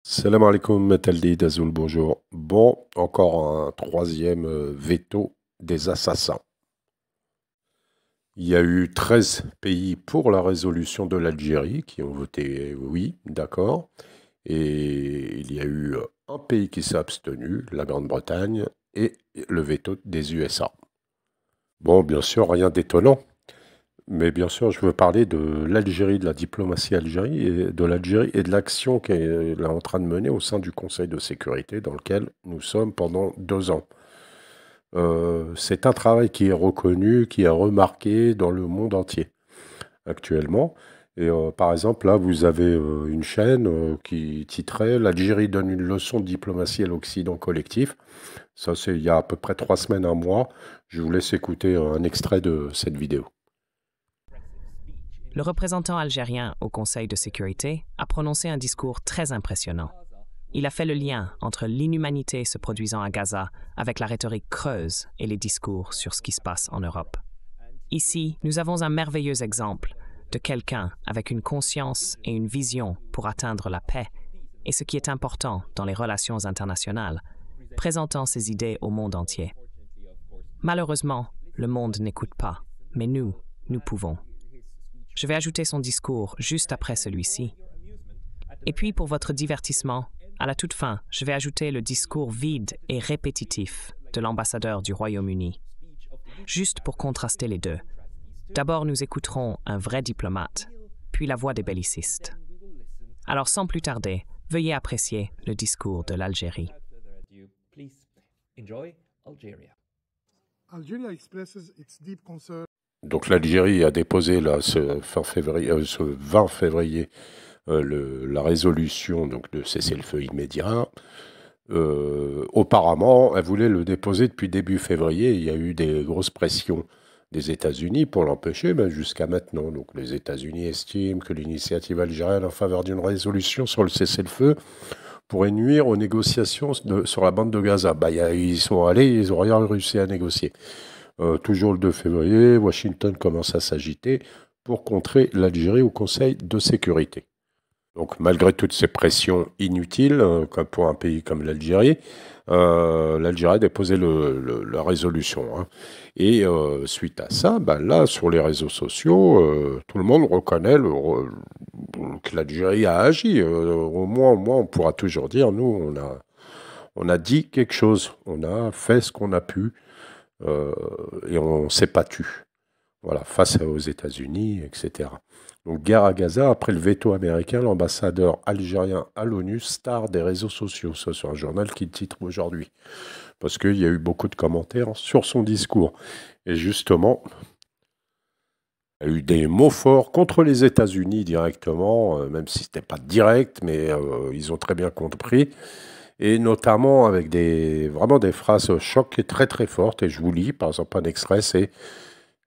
Salam alaikum, Metaldi Dazoul, bonjour. Bon, encore un troisième veto des assassins. Il y a eu 13 pays pour la résolution de l'Algérie qui ont voté oui, d'accord. Et il y a eu un pays qui s'est abstenu, la Grande-Bretagne, et le veto des USA. Bon, bien sûr, rien d'étonnant. Mais bien sûr, je veux parler de l'Algérie, de la diplomatie algérie et de l'Algérie et de l'action qu'elle est en train de mener au sein du Conseil de sécurité dans lequel nous sommes pendant 2 ans. C'est un travail qui est reconnu, qui est remarqué dans le monde entier actuellement. Et par exemple, là, vous avez une chaîne qui titrait «L'Algérie donne une leçon de diplomatie à l'Occident collectif». Ça, c'est il y a à peu près 3 semaines, un mois. Je vous laisse écouter un extrait de cette vidéo. Le représentant algérien au Conseil de sécurité a prononcé un discours très impressionnant. Il a fait le lien entre l'inhumanité se produisant à Gaza avec la rhétorique creuse et les discours sur ce qui se passe en Europe. Ici, nous avons un merveilleux exemple de quelqu'un avec une conscience et une vision pour atteindre la paix et ce qui est important dans les relations internationales, présentant ses idées au monde entier. Malheureusement, le monde n'écoute pas, mais nous pouvons. Je vais ajouter son discours juste après celui-ci. Et puis, pour votre divertissement, à la toute fin, je vais ajouter le discours vide et répétitif de l'ambassadeur du Royaume-Uni, juste pour contraster les deux. D'abord, nous écouterons un vrai diplomate, puis la voix des bellicistes. Alors, sans plus tarder, veuillez apprécier le discours de l'Algérie. Donc l'Algérie a déposé là, ce 20 février la résolution donc, de cessez-le-feu immédiat. Auparavant, elle voulait le déposer depuis début février. Il y a eu des grosses pressions des États-Unis pour l'empêcher, mais jusqu'à maintenant. Donc les États-Unis estiment que l'initiative algérienne en faveur d'une résolution sur le cessez-le-feu pourrait nuire aux négociations sur la bande de Gaza. Ils sont allés, ils n'ont rien réussi à négocier. Toujours le 2 février, Washington commence à s'agiter pour contrer l'Algérie au Conseil de sécurité. Donc malgré toutes ces pressions inutiles, comme pour un pays comme l'Algérie, l'Algérie a déposé la résolution. Hein. Et suite à ça, là, sur les réseaux sociaux, tout le monde reconnaît que l'Algérie a agi. Au moins, on pourra toujours dire, nous, on a dit quelque chose, on a fait ce qu'on a pu, et on s'est battu. Voilà, face aux États-Unis, etc. Donc, guerre à Gaza, après le veto américain, l'ambassadeur algérien à l'ONU, star des réseaux sociaux. Ça, c'est un journal qui le titre aujourd'hui. Parce qu'il y a eu beaucoup de commentaires sur son discours. Et justement, il y a eu des mots forts contre les États-Unis directement, même si ce n'était pas direct, mais ils ont très bien compris. Et notamment avec vraiment des phrases choc et très très fortes. Et je vous lis, par exemple, un extrait, c'est,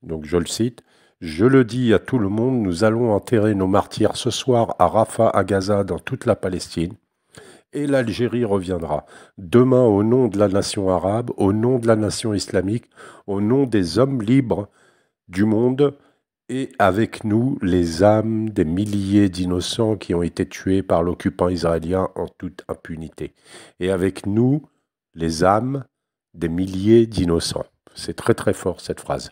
donc je le cite, je le dis à tout le monde, nous allons enterrer nos martyrs ce soir à Rafah, à Gaza, dans toute la Palestine. Et l'Algérie reviendra. Demain, au nom de la nation arabe, au nom de la nation islamique, au nom des hommes libres du monde, et avec nous, les âmes des milliers d'innocents qui ont été tués par l'occupant israélien en toute impunité. Et avec nous, les âmes des milliers d'innocents. C'est très très fort cette phrase.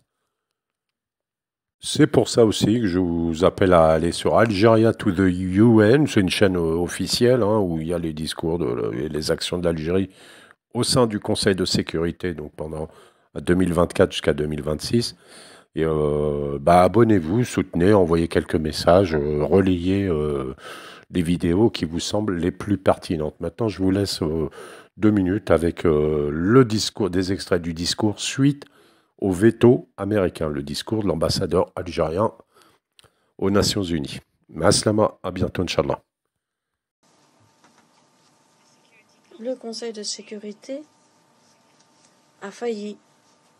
C'est pour ça aussi que je vous appelle à aller sur Algeria to the UN. C'est une chaîne officielle hein, où il y a les discours et les actions de l'Algérie au sein du Conseil de sécurité, donc pendant 2024 jusqu'à 2026. Et abonnez-vous, soutenez, envoyez quelques messages, relayez les vidéos qui vous semblent les plus pertinentes. Maintenant, je vous laisse 2 minutes avec le discours, des extraits du discours suite au veto américain, le discours de l'ambassadeur algérien aux Nations Unies. Maslama, à bientôt, Inch'Allah. Le Conseil de sécurité a failli,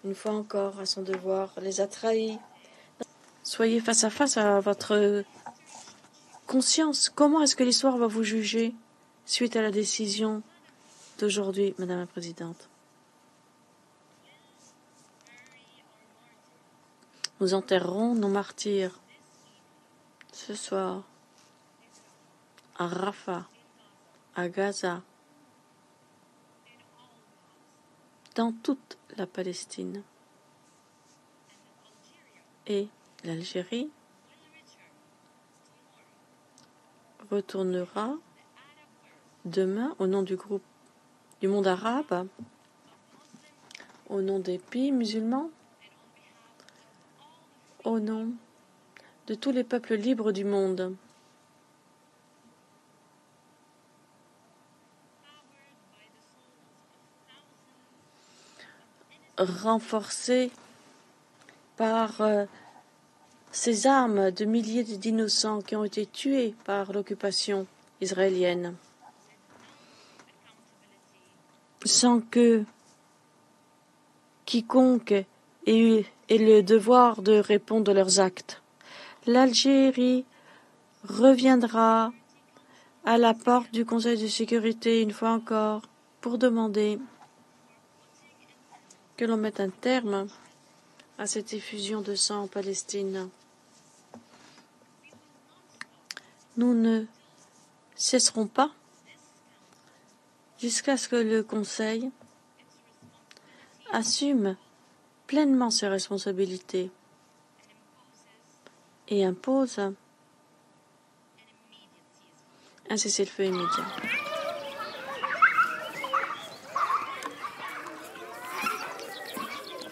une fois encore, à son devoir, les a trahis. Soyez face à votre conscience. Comment est-ce que l'histoire va vous juger suite à la décision d'aujourd'hui, Madame la Présidente? Nous enterrerons nos martyrs ce soir à Rafah, à Gaza, dans toute la Palestine. Et l'Algérie retournera demain au nom du groupe du monde arabe, au nom des pays musulmans, au nom de tous les peuples libres du monde. Renforcés par ces armes de milliers d'innocents qui ont été tués par l'occupation israélienne, sans que quiconque ait le devoir de répondre de leurs actes. L'Algérie reviendra à la porte du Conseil de sécurité une fois encore pour demander que l'on mette un terme à cette effusion de sang en Palestine. Nous ne cesserons pas jusqu'à ce que le Conseil assume pleinement ses responsabilités et impose un cessez-le-feu immédiat.